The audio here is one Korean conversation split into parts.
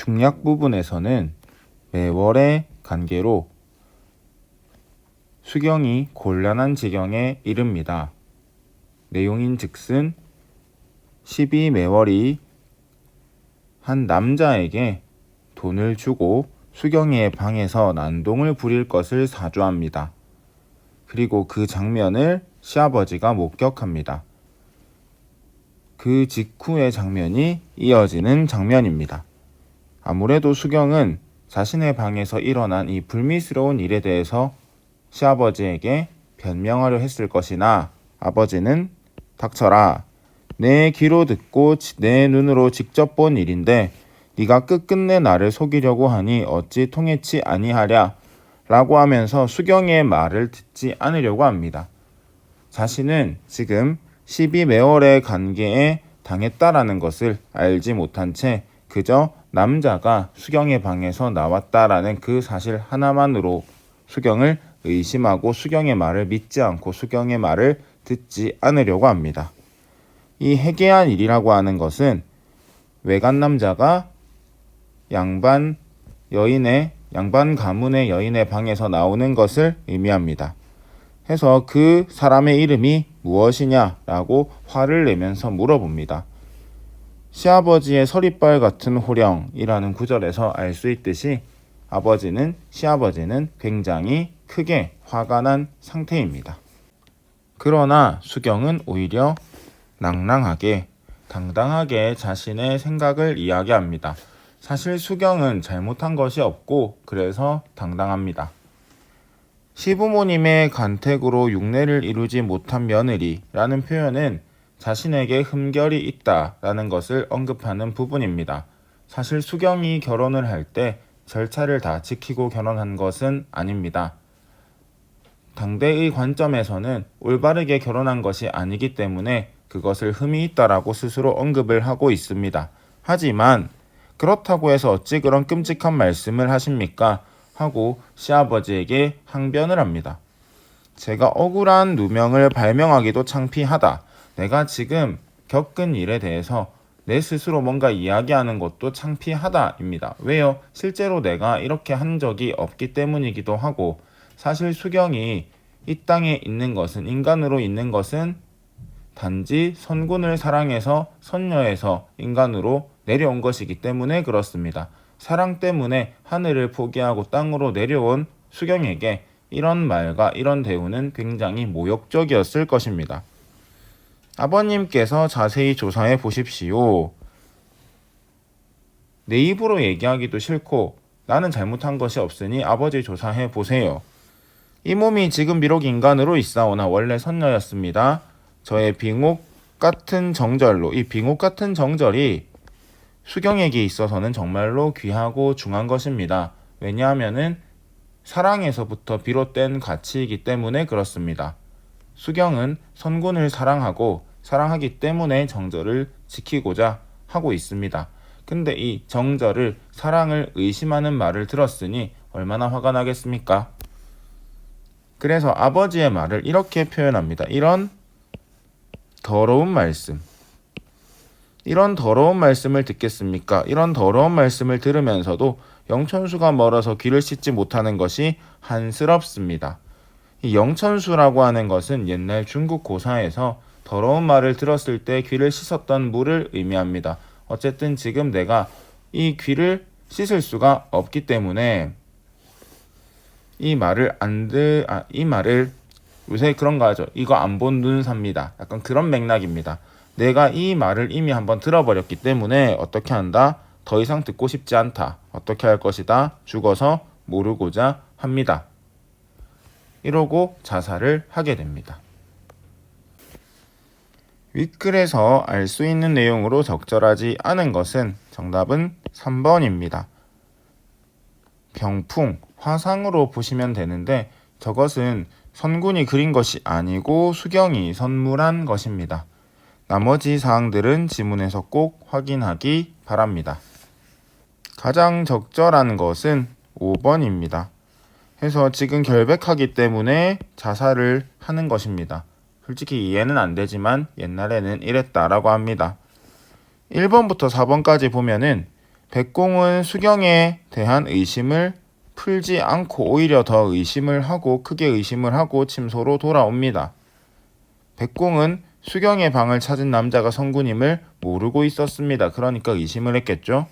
중략 부분에서는 매월의 관계로 수경이 곤란한 지경에 이릅니다. 내용인즉슨 12매월이 한 남자에게 돈을 주고 수경이의 방에서 난동을 부릴 것을 사주합니다. 그리고 그 장면을 시아버지가 목격합니다. 그 직후의 장면이 이어지는 장면입니다. 아무래도 수경은 자신의 방에서 일어난 이 불미스러운 일에 대해서 시아버지에게 변명하려 했을 것이나 아버지는 닥쳐라. 내 귀로 듣고 내 눈으로 직접 본 일인데 네가 끝끝내 나를 속이려고 하니 어찌 통했지 아니하랴 라고 하면서 수경의 말을 듣지 않으려고 합니다. 자신은 지금 12매월의 관계에 당했다라는 것을 알지 못한 채 그저 남자가 수경의 방에서 나왔다라는 그 사실 하나만으로 수경을 의심하고 수경의 말을 믿지 않고 수경의 말을 듣지 않으려고 합니다. 이 해괴한 일이라고 하는 것은 외간 남자가 양반 가문의 여인의 방에서 나오는 것을 의미합니다. 해서 그 사람의 이름이 무엇이냐라고 화를 내면서 물어봅니다. 시아버지의 서리빨 같은 호령이라는 구절에서 알 수 있듯이 시아버지는 굉장히 크게 화가 난 상태입니다. 그러나 수경은 오히려 낭낭하게 당당하게 자신의 생각을 이야기합니다. 사실 수경은 잘못한 것이 없고 그래서 당당합니다. 시부모님의 간택으로 육례를 이루지 못한 며느리라는 표현은 자신에게 흠결이 있다라는 것을 언급하는 부분입니다. 사실 수경이 결혼을 할 때 절차를 다 지키고 결혼한 것은 아닙니다. 당대의 관점에서는 올바르게 결혼한 것이 아니기 때문에 그것을 흠이 있다라고 스스로 언급을 하고 있습니다. 하지만 그렇다고 해서 어찌 그런 끔찍한 말씀을 하십니까? 하고 시아버지에게 항변을 합니다. 제가 억울한 누명을 발명하기도 창피하다. 내가 지금 겪은 일에 대해서 내 스스로 뭔가 이야기하는 것도 창피하다입니다. 왜요? 실제로 내가 이렇게 한 적이 없기 때문이기도 하고 사실 수경이 이 땅에 있는 것은 인간으로 있는 것은 단지 선군을 사랑해서 선녀에서 인간으로 내려온 것이기 때문에 그렇습니다. 사랑 때문에 하늘을 포기하고 땅으로 내려온 수경에게 이런 말과 이런 대우는 굉장히 모욕적이었을 것입니다. 아버님께서 자세히 조사해 보십시오. 내 입으로 얘기하기도 싫고 나는 잘못한 것이 없으니 아버지 조사해 보세요. 이 몸이 지금 비록 인간으로 있사오나 원래 선녀였습니다. 저의 빙옥 같은 정절로 이 빙옥 같은 정절이 수경에게 있어서는 정말로 귀하고 중한 것입니다. 왜냐하면은 사랑에서부터 비롯된 가치이기 때문에 그렇습니다. 수경은 선군을 사랑하기 때문에 정절을 지키고자 하고 있습니다. 근데 이 정절을 사랑을 의심하는 말을 들었으니 얼마나 화가 나겠습니까? 그래서 아버지의 말을 이렇게 표현합니다. 이런 더러운 말씀을 듣겠습니까? 이런 더러운 말씀을 들으면서도 영천수가 멀어서 귀를 씻지 못하는 것이 한스럽습니다. 이 영천수라고 하는 것은 옛날 중국 고사에서 더러운 말을 들었을 때 귀를 씻었던 물을 의미합니다. 어쨌든 지금 내가 이 귀를 씻을 수가 없기 때문에 이 말을 요새 그런 거 하죠. 이거 안 본 눈 삽니다. 약간 그런 맥락입니다. 내가 이 말을 이미 한번 들어버렸기 때문에 어떻게 한다? 더 이상 듣고 싶지 않다. 어떻게 할 것이다? 죽어서 모르고자 합니다. 이러고 자살을 하게 됩니다. 윗글에서 알 수 있는 내용으로 적절하지 않은 것은 정답은 3번입니다. 병풍, 화상으로 보시면 되는데 저것은 선군이 그린 것이 아니고 수경이 선물한 것입니다. 나머지 사항들은 지문에서 꼭 확인하기 바랍니다. 가장 적절한 것은 5번입니다. 해서 지금 결백하기 때문에 자살을 하는 것입니다. 솔직히 이해는 안 되지만 옛날에는 이랬다라고 합니다. 1번부터 4번까지 보면은 백공은 수경에 대한 의심을 풀지 않고 오히려 더 의심을 하고 크게 의심을 하고 침소로 돌아옵니다. 백공은 수경의 방을 찾은 남자가 선군임을 모르고 있었습니다. 그러니까 의심을 했겠죠.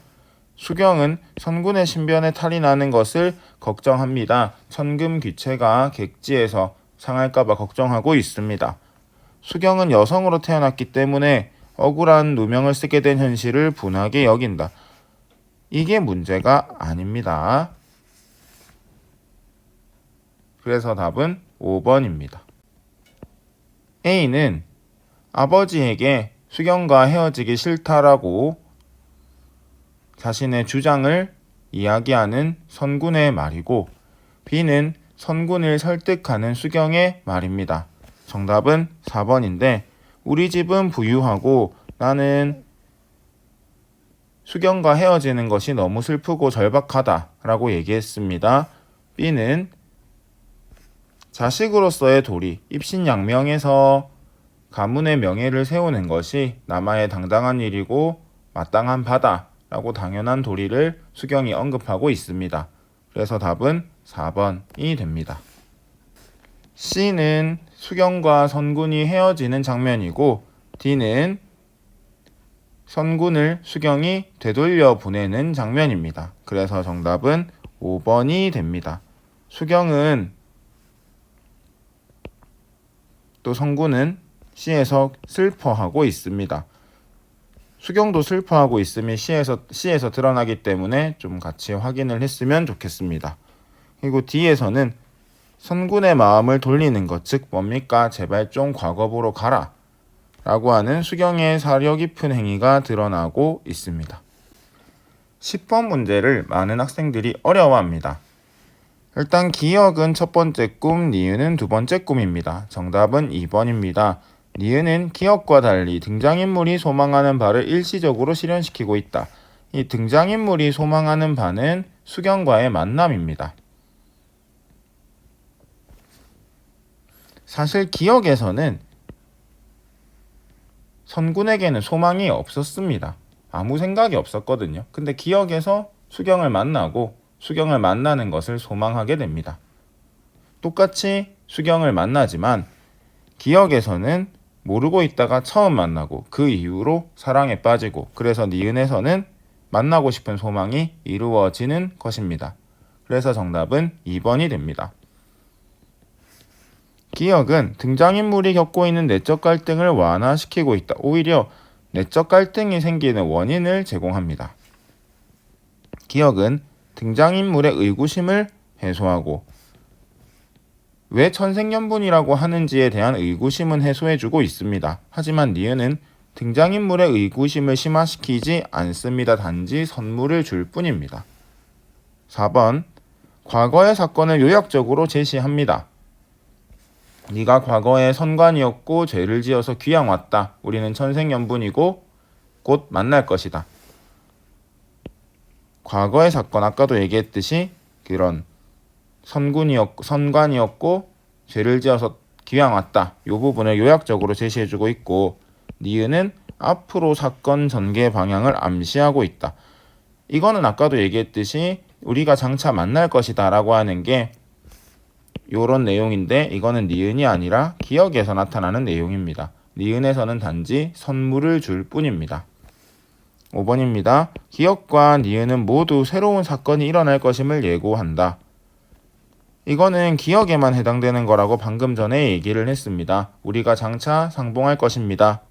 수경은 선군의 신변에 탈이 나는 것을 걱정합니다. 천금 귀체가 객지에서 상할까봐 걱정하고 있습니다. 수경은 여성으로 태어났기 때문에 억울한 누명을 쓰게 된 현실을 분하게 여긴다. 이게 문제가 아닙니다. 그래서 답은 5번입니다. A는 아버지에게 수경과 헤어지기 싫다라고 자신의 주장을 이야기하는 선군의 말이고, B는 선군을 설득하는 수경의 말입니다. 정답은 4번인데 우리 집은 부유하고 나는 수경과 헤어지는 것이 너무 슬프고 절박하다 라고 얘기했습니다. B는 자식으로서의 도리, 입신양명에서 가문의 명예를 세우는 것이 남아의 당당한 일이고 마땅한 바다 라고 당연한 도리를 수경이 언급하고 있습니다. 그래서 답은 4번이 됩니다. C는 수경과 선군이 헤어지는 장면이고, D는 선군을 수경이 되돌려 보내는 장면입니다. 그래서 정답은 5번이 됩니다. 수경은 또 선군은 C에서 슬퍼하고 있습니다. 수경도 슬퍼하고 있음이 C에서 드러나기 때문에 좀 같이 확인을 했으면 좋겠습니다. 그리고 D에서는 선군의 마음을 돌리는 것, 즉 뭡니까? 제발 좀 과거보로 가라 라고 하는 수경의 사려 깊은 행위가 드러나고 있습니다. 10번 문제를 많은 학생들이 어려워합니다. 일단 기억은 첫 번째 꿈, 니은은 두 번째 꿈입니다. 정답은 2번입니다. 니은은 기억과 달리 등장인물이 소망하는 바를 일시적으로 실현시키고 있다. 이 등장인물이 소망하는 바는 수경과의 만남입니다. 사실 기억에서는 선군에게는 소망이 없었습니다. 아무 생각이 없었거든요. 근데 기억에서 수경을 만나고 수경을 만나는 것을 소망하게 됩니다. 똑같이 수경을 만나지만 기억에서는 모르고 있다가 처음 만나고 그 이후로 사랑에 빠지고, 그래서 니은에서는 만나고 싶은 소망이 이루어지는 것입니다. 그래서 정답은 2번이 됩니다. 기억은 등장인물이 겪고 있는 내적 갈등을 완화시키고 있다. 오히려 내적 갈등이 생기는 원인을 제공합니다. 기억은 등장인물의 의구심을 해소하고, 왜 천생연분이라고 하는지에 대한 의구심은 해소해주고 있습니다. 하지만 니은은 등장인물의 의구심을 심화시키지 않습니다. 단지 선물을 줄 뿐입니다. 4번, 과거의 사건을 요약적으로 제시합니다. 네가 과거에 선관이었고 죄를 지어서 귀양 왔다. 우리는 천생연분이고 곧 만날 것이다. 과거의 사건, 아까도 얘기했듯이 그런 선관이었고 죄를 지어서 귀양 왔다. 이 부분을 요약적으로 제시해주고 있고, 니은은 앞으로 사건 전개 방향을 암시하고 있다. 이거는 아까도 얘기했듯이 우리가 장차 만날 것이다 라고 하는 게 요런 내용인데, 이거는 니은이 아니라 기억에서 나타나는 내용입니다. 니은에서는 단지 선물을 줄 뿐입니다. 5번입니다. 기억과 니은은 모두 새로운 사건이 일어날 것임을 예고한다. 이거는 기억에만 해당되는 거라고 방금 전에 얘기를 했습니다. 우리가 장차 상봉할 것입니다.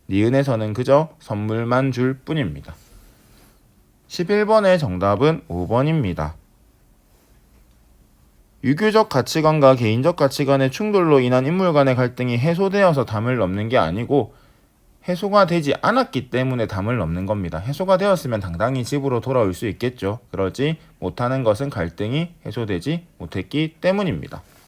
니은에서는 그저 선물만 줄 뿐입니다. 11번의 정답은 5번입니다. 유교적 가치관과 개인적 가치관의 충돌로 인한 인물 간의 갈등이 해소되어서 담을 넘는 게 아니고 해소가 되지 않았기 때문에 담을 넘는 겁니다. 해소가 되었으면 당당히 집으로 돌아올 수 있겠죠. 그러지 못하는 것은 갈등이 해소되지 못했기 때문입니다.